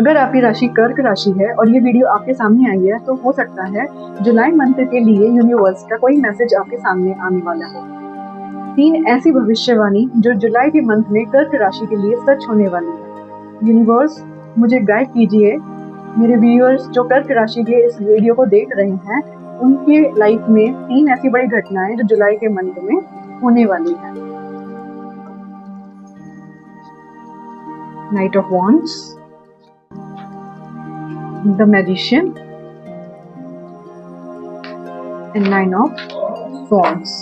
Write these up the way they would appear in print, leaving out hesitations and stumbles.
अगर आपकी राशि कर्क राशि है और ये वीडियो आपके सामने आई है तो हो सकता है जुलाई मंथ के लिए यूनिवर्स का कोई मैसेज आपके सामने आने वाला हो। 3 ऐसी भविष्यवाणी जो जुलाई के मंथ में कर्क राशि के लिए सच होने वाली है। यूनिवर्स मुझे गाइड कीजिए, मेरे व्यूअर्स जो कर्क राशि के इस वीडियो को देख रहे हैं उनके लाइफ में 3 ऐसी बड़ी घटनाएं जो जुलाई के मंथ में होने वाली है। Night of wands, the magician and 9 of swords.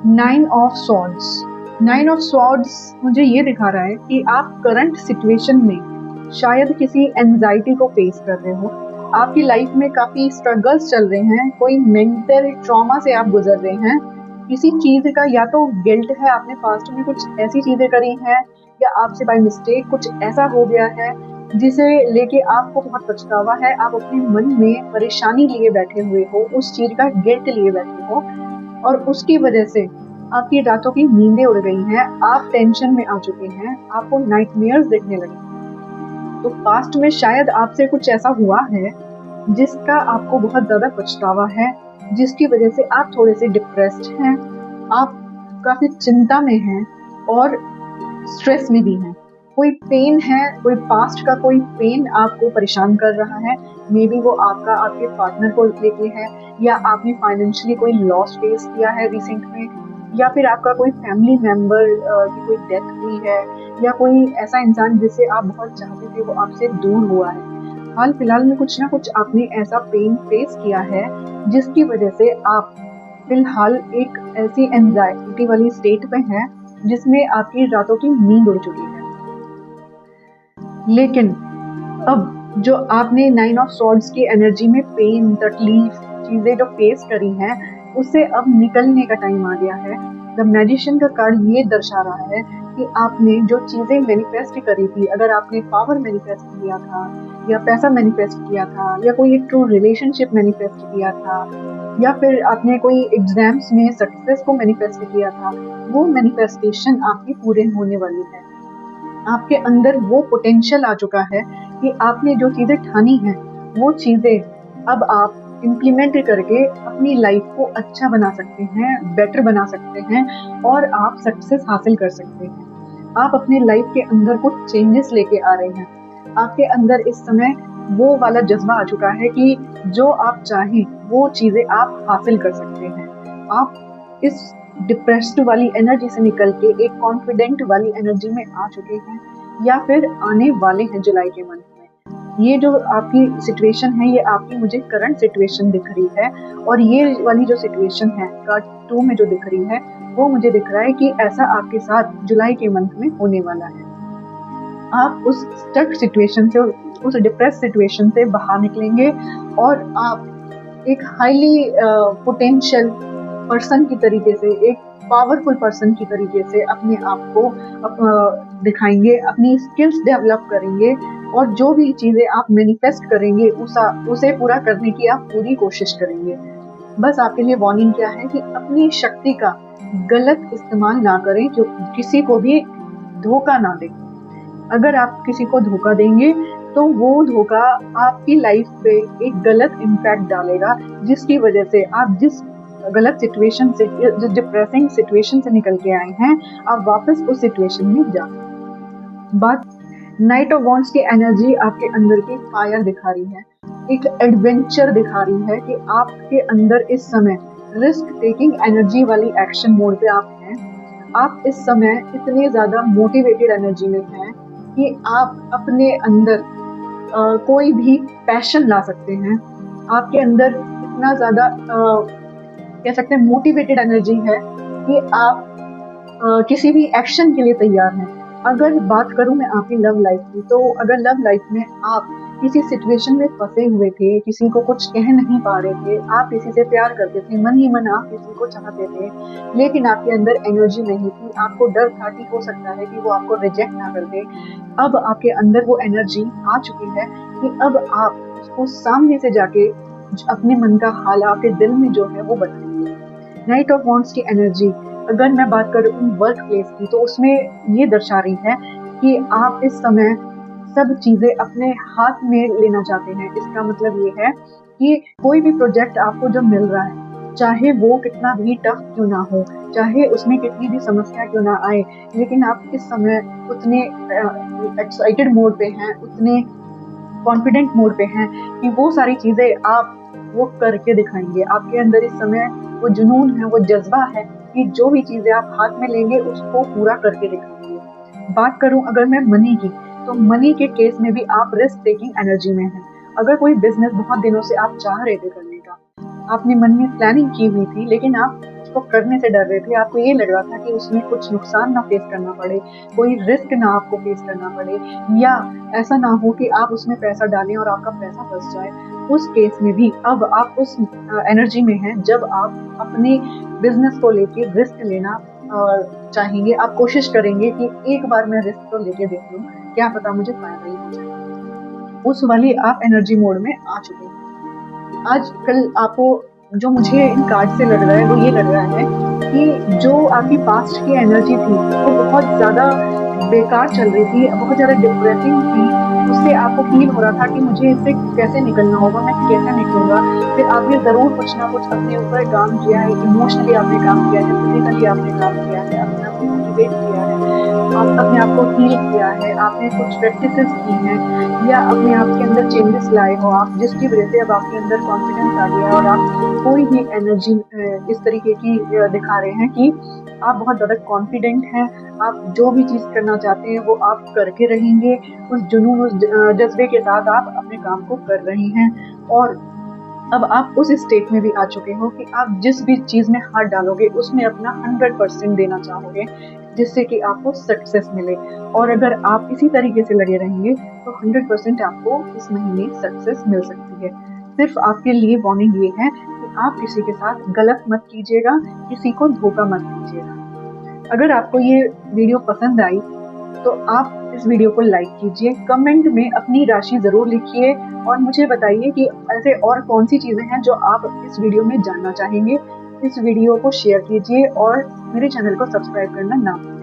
9 of swords. 9 of swords मुझे ये दिखा रहा है कि आप करंट सिचुएशन में शायद किसी एंजाइटी को फेस कर रहे हो। आपकी लाइफ में काफी स्ट्रगल्स चल रहे हैं, कोई मेंटल ट्रॉमा से आप गुजर रहे हैं। किसी चीज का या तो गिल्ट है, आपने पास्ट में कुछ ऐसी चीजें करी हैं या आपसे बाय मिस्टेक कुछ ऐसा हो गया है जिसे लेके आपको बहुत पछतावा है। आप अपने मन में परेशानी लिए बैठे हुए हो, उस चीज का गिल्ट लिए बैठे हो और उसकी वजह से आपकी रातों की नींदें उड़ गई हैं, आप टेंशन में आ चुके हैं, आपको नाइटमेयर्स देखने लगे। तो पास्ट में शायद आपसे कुछ ऐसा हुआ है जिसका आपको बहुत ज्यादा पछतावा है, जिसकी वजह से आप थोड़े से डिप्रेस्ड हैं, आप काफी चिंता में हैं और स्ट्रेस में भी हैं। कोई पेन है, कोई पास्ट का कोई पेन आपको परेशान कर रहा है। मे बी वो आपका आपके पार्टनर को लेके है, या आपने फाइनेंशियली कोई लॉस फेस किया है रिसेंट में, या फिर आपका कोई फैमिली मेंबर की कोई डेथ हुई है, या कोई ऐसा इंसान जिसे आप बहुत चाहते थे वो आपसे दूर हुआ है। हाल फिलहाल में कुछ ना कुछ आपने ऐसा पेन फेस किया है जिसकी वजह से आप फिलहाल एक ऐसी एंजाइटी वाली स्टेट में हैं जिसमें आपकी रातों की नींद उड़ चुकी है। लेकिन अब जो आपने 9 ऑफ सॉर्ड्स की एनर्जी में पेन, तकलीफ, चीजें जो फेस करी हैं उससे अब निकलने का टाइम आ गया है। द मैजिशियन का कार्ड ये दर्शा रहा है कि आपने जो चीजें मैनिफेस्ट करी थी, अगर आपने पावर मैनिफेस्ट किया था या पैसा मैनिफेस्ट किया था या कोई एक ट्रू रिलेशनशिप मैनिफेस्ट किया था या फिर आपने कोई एग्जाम्स में सक्सेस को मैनिफेस्ट किया था, वो मैनिफेस्टेशन आपकी पूरे होने वाली है। आपके अंदर वो पोटेंशियल आ चुका है कि आपने जो चीजें ठानी हैं वो चीजें अब आप इम्प्लीमेंट करके अपनी लाइफ को अच्छा बना सकते हैं, बेटर बना सकते हैं और आप सक्सेस हासिल कर सकते हैं। आप अपने लाइफ के अंदर कुछ चेंजेस लेके आ रहे हैं। आपके अंदर इस समय वो वाला जज्बा आ चुका है कि जो आप चाहें वो चीजें आप हासिल कर सकते हैं। आप इस डिप्रेस्ड वाली एनर्जी से निकल के एक कॉन्फिडेंट वाली एनर्जी में आ चुके हैं या फिर आने वाले हैं जुलाई के मंथ में। ये जो आपकी सिचुएशन है ये आपकी मुझे करंट सिचुएशन दिख रही है और ये वाली जो सिचुएशन है कार्ड 2 में जो दिख रही है वो मुझे दिख रहा है कि ऐसा आपके साथ जुलाई के मंथ में होने वाला है। आप उस स्टक सिचुएशन से, उस डिप्रेस सिचुएशन से बाहर निकलेंगे और आप एक हाईली पोटेंशियल पर्सन की तरीके से, एक पावरफुल पर्सन की तरीके से अपने आप को दिखाएंगे, अपनी स्किल्स डेवलप करेंगे और जो भी चीजें आप मैनिफेस्ट करेंगे उसे पूरा करने की आप पूरी कोशिश करेंगे। बस आपके लिए वार्निंग क्या है कि अपनी शक्ति का गलत इस्तेमाल ना करें, जो किसी को भी धोखा ना दें। अगर आप किसी को धोखा देंगे तो वो धोखा आपकी लाइफ पे एक गलत इम्पैक्ट डालेगा, जिसकी वजह से आप जिस गलत सिचुएशन से, जिस डिप्रेसिंग सिचुएशन से निकल के आए हैं, आप वापस उस सिचुएशन में जा। बात नाइट ऑफ वॉन्ड्स की एनर्जी आपके अंदर की फायर दिखा रही है, एक एडवेंचर दिखा रही है कि आपके अंदर इस समय रिस्क टेकिंग एनर्जी वाली एक्शन मोड पे आप हैं। आप इस समय इतने ज्यादा मोटिवेटेड एनर्जी में हैं कि आप अपने अंदर कोई भी पैशन ला सकते हैं। आपके अंदर इतना ज्यादा कह सकते हैं मोटिवेटेड एनर्जी है कि आप किसी भी एक्शन के लिए तैयार हैं। अगर बात करूं मैं आपकी लव लाइफ की, तो अगर लव लाइफ में आप किसी सिचुएशन में फंसे हुए थे, किसी को कुछ कह नहीं पा रहे थे, आप किसी से प्यार करते थे, मन ही मन आप किसी को चाहते थे, लेकिन आपके अंदर एनर्जी नहीं थी, आपको डर था कि हो सकता है कि वो आपको रिजेक्ट ना कर दे। अब आपके अंदर वो एनर्जी आ चुकी है कि अब आप उसको सामने से जाके अपने मन का हाल आपके दिल में जो है वो बताएंगे। नाइट ऑफ वॉन्ड्स की एनर्जी, अगर मैं बात करूँ वर्क प्लेस की, तो उसमें ये दर्शा रही है कि आप इस समय सब चीज़ें अपने हाथ में लेना चाहते हैं। इसका मतलब ये है कि कोई भी प्रोजेक्ट आपको जो मिल रहा है, चाहे वो कितना भी टफ क्यों ना हो, चाहे उसमें कितनी भी समस्या क्यों ना आए, लेकिन आप इस समय उतने एक्साइटेड मोड पे हैं, उतने कॉन्फिडेंट मोड पे हैं कि वो सारी चीज़ें आप वो करके दिखाएँगे। आपके अंदर इस समय वो जुनून है, वो जज़्बा है कि जो भी चीज़ें आप हाथ में लेंगे उसको पूरा करके दिखाएँगे। बात करूँ अगर मैं मनी की, तो मनी के केस में भी आप रिस्क टेकिंग एनर्जी में हैं। अगर कोई बिज़नेस बहुत दिनों से आप चाह रहे थे करने का, आपने मन में प्लानिंग की हुई थी, लेकिन आप उसको करने से डर रहे थे। आपको ये लग रहा था कि उसमें कुछ नुकसान ना फेस करना पड़े, कोई रिस्क ना आपको फेस करना पड़े, या ऐसा ना हो कि आप उसमें पैसा डालें और आपका पैसा फँस जाए। उस केस में भी अब आप उस एनर्जी में हैं जब आप अपने बिज़नेस को लेके रिस्क लेना चाहेंगे। आप कोशिश करेंगे कि एक बार मैं रिस्क तो लेके देख लूँ, क्या पता मुझे फ़ायदा ही हो जाए। उस वाली आप एनर्जी मोड में आ चुके हैं। आजकल आपको जो मुझे इन कार्ड से लग रहा है, वो ये लग रहा है कि जो आपकी पास्ट की एनर्जी थी, वो बहुत ज़्यादा बेकार चल रही थी, बहुत ज़्यादा डिप्रेसिंग थी। उससे आपको फ़ील हो रहा था कि मुझे इससे कैसे निकलना होगा, मैं कैसे निकलूँगा? फिर आपने ज़रूर कुछ ना कुछ अपने ऊपर काम किया है, इमोशनली आपने काम किया है, फिज़िकली आपने काम किया है, अपने आप को मोटिवेट किया है, आप अपने आप को हील किया है, आपने कुछ प्रैक्टिसेस की हैं, या अपने आप के अंदर चेंजेस लाए हो आप, जिसकी वजह से अब आपके अंदर कॉन्फिडेंस आ गया है और आप कोई भी एनर्जी इस तरीके की दिखा रहे हैं कि आप बहुत ज़्यादा कॉन्फिडेंट हैं। आप जो भी चीज़ करना चाहते हैं वो आप करके रहेंगे, उस जुनून, उस जज़्बे के साथ आप अपने काम को कर रहे हैं। और अब आप उस स्टेट में भी आ चुके हो कि आप जिस भी चीज़ में हाथ डालोगे उसमें अपना 100% देना चाहोगे, जिससे कि आपको सक्सेस मिले। और अगर आप इसी तरीके से लगे रहेंगे तो 100% आपको इस महीने सक्सेस मिल सकती है। सिर्फ आपके लिए वार्निंग ये है कि आप किसी के साथ गलत मत कीजिएगा, किसी को धोखा मत दीजिएगा। अगर आपको ये वीडियो पसंद आई तो आप इस वीडियो को लाइक कीजिए, कमेंट में अपनी राशि ज़रूर लिखिए और मुझे बताइए कि ऐसे और कौन सी चीज़ें हैं जो आप इस वीडियो में जानना चाहेंगे। इस वीडियो को शेयर कीजिए और मेरे चैनल को सब्सक्राइब करना ना भूलें।